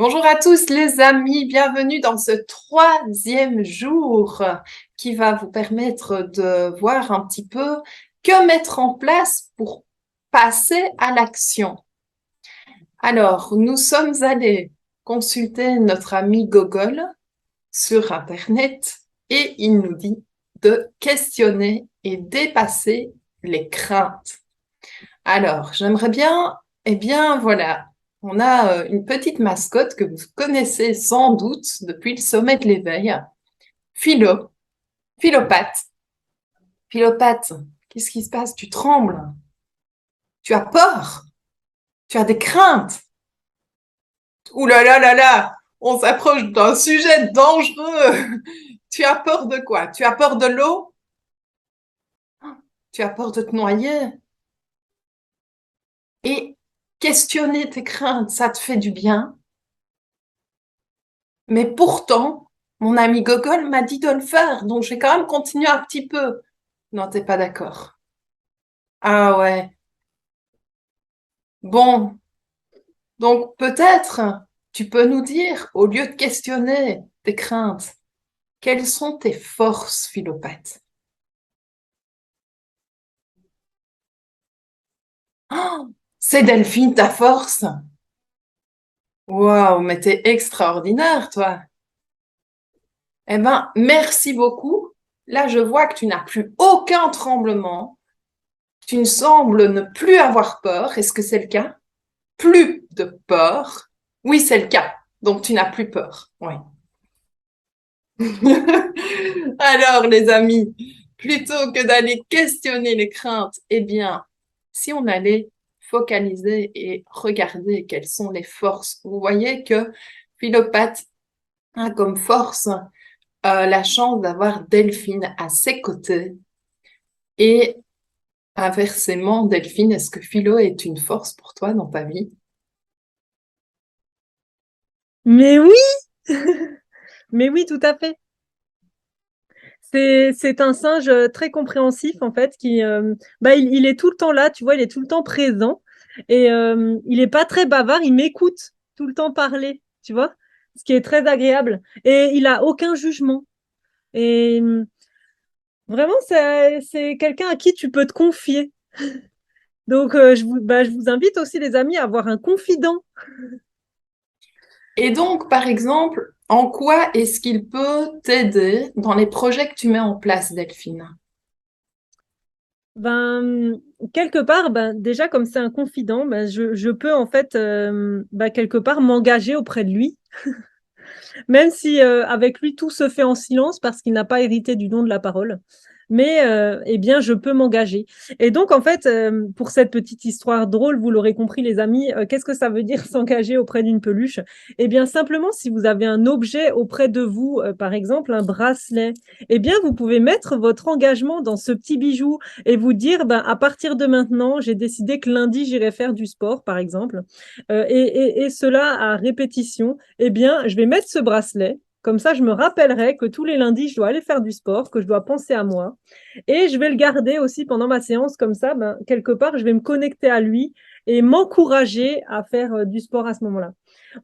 Bonjour à tous les amis, bienvenue dans ce troisième jour qui va vous permettre de voir un petit peu que mettre en place pour passer à l'action. Alors, nous sommes allés consulter notre ami Google sur Internet et il nous dit de questionner et dépasser les craintes. Alors, j'aimerais bien, voilà, on a une petite mascotte que vous connaissez sans doute depuis le sommet de l'éveil, Philo, Philopathe. Philopathe, qu'est-ce qui se passe? Tu trembles, tu as peur, tu as des craintes. Ouh là là là là, on s'approche d'un sujet dangereux. Tu as peur de quoi? Tu as peur de l'eau? Tu as peur de te noyer? Et questionner tes craintes, ça te fait du bien. Mais pourtant, mon ami Gogol m'a dit de le faire, donc je vais quand même continuer un petit peu. Non, t'es pas d'accord. Ah ouais. Bon, donc peut-être tu peux nous dire, au lieu de questionner tes craintes, quelles sont tes forces, Philopathe? Oh, c'est Delphine ta force? Waouh, mais t'es extraordinaire, toi. Eh ben, merci beaucoup. Là, je vois que tu n'as plus aucun tremblement. Tu ne sembles ne plus avoir peur. Est-ce que c'est le cas? Plus de peur. Oui, c'est le cas. Donc, tu n'as plus peur. Oui. Alors, les amis, plutôt que d'aller questionner les craintes, eh bien, si on allait focaliser et regarder quelles sont les forces, vous voyez que Philopathe a comme force la chance d'avoir Delphine à ses côtés. Et inversement, Delphine, est-ce que Philo est une force pour toi dans ta vie? Mais oui, mais oui, tout à fait. C'est un singe très compréhensif en fait qui il est tout le temps là, tu vois, il est tout le temps présent et il est pas très bavard, il m'écoute tout le temps parler, tu vois, ce qui est très agréable et il a aucun jugement et vraiment c'est quelqu'un à qui tu peux te confier. Donc je vous invite aussi les amis à avoir un confident. Et donc, par exemple, en quoi est-ce qu'il peut t'aider dans les projets que tu mets en place, Delphine? Ben, quelque part, ben, déjà, comme c'est un confident, ben, je peux en fait, ben, quelque part, m'engager auprès de lui, même si avec lui, tout se fait en silence parce qu'il n'a pas hérité du don de la parole. Mais eh bien, je peux m'engager. Et donc, en fait, pour cette petite histoire drôle, vous l'aurez compris, les amis, qu'est-ce que ça veut dire s'engager auprès d'une peluche? Eh bien, simplement, si vous avez un objet auprès de vous, par exemple un bracelet, eh bien, vous pouvez mettre votre engagement dans ce petit bijou et vous dire, ben, à partir de maintenant, j'ai décidé que lundi, j'irai faire du sport, par exemple. Et cela à répétition, eh bien, je vais mettre ce bracelet. Comme ça, je me rappellerai que tous les lundis, je dois aller faire du sport, que je dois penser à moi. Et je vais le garder aussi pendant ma séance. Comme ça, ben, quelque part, je vais me connecter à lui et m'encourager à faire du sport à ce moment-là.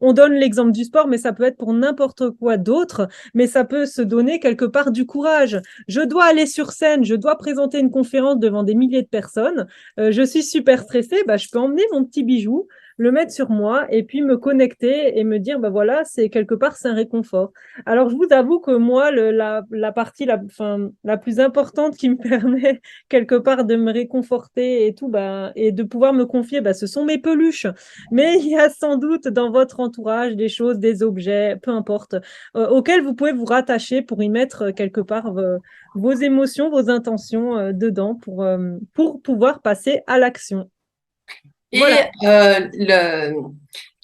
On donne l'exemple du sport, mais ça peut être pour n'importe quoi d'autre, mais ça peut se donner quelque part du courage. Je dois aller sur scène, je dois présenter une conférence devant des milliers de personnes, je suis super stressée, bah, je peux emmener mon petit bijou, le mettre sur moi et puis me connecter et me dire, bah voilà, c'est quelque part, c'est un réconfort. Alors, je vous avoue que moi, la partie enfin, la plus importante qui me permet quelque part de me réconforter et tout, bah, et de pouvoir me confier, bah, ce sont mes peluches. Mais il y a sans doute dans votre entourage des choses, des objets, peu importe, auxquels vous pouvez vous rattacher pour y mettre quelque part vos émotions, vos intentions dedans pour pouvoir passer à l'action. Et Voilà.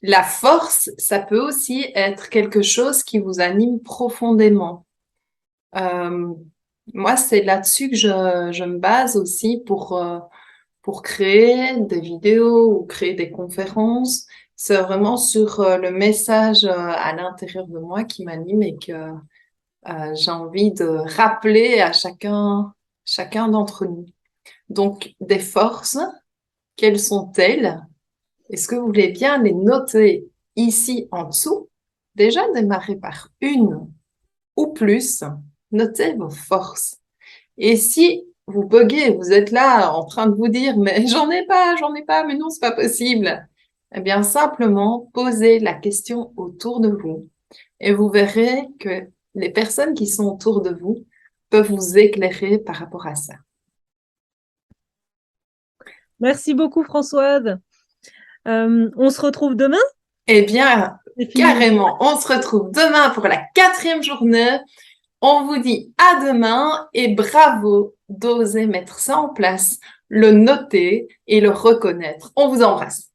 la force, ça peut aussi être quelque chose qui vous anime profondément. Euh, Moi, c'est là-dessus que je me base aussi pour créer des vidéos ou créer des conférences. C'est vraiment sur le message à l'intérieur de moi qui m'anime et que j'ai envie de rappeler à chacun d'entre nous. Donc, des forces, quelles sont-elles? Est-ce que vous voulez bien les noter? ici en dessous, déjà démarrez par une ou plus, notez vos forces. Et si vous buguez, vous êtes là en train de vous dire, mais j'en ai pas, mais non, c'est pas possible. Eh bien, simplement posez la question autour de vous et vous verrez que les personnes qui sont autour de vous peuvent vous éclairer par rapport à ça. Merci beaucoup, Françoise. On se retrouve demain? Eh bien, C'est fini. carrément, on se retrouve demain pour la 4e journée. On vous dit à demain et bravo d'oser mettre ça en place, le noter et le reconnaître. On vous embrasse.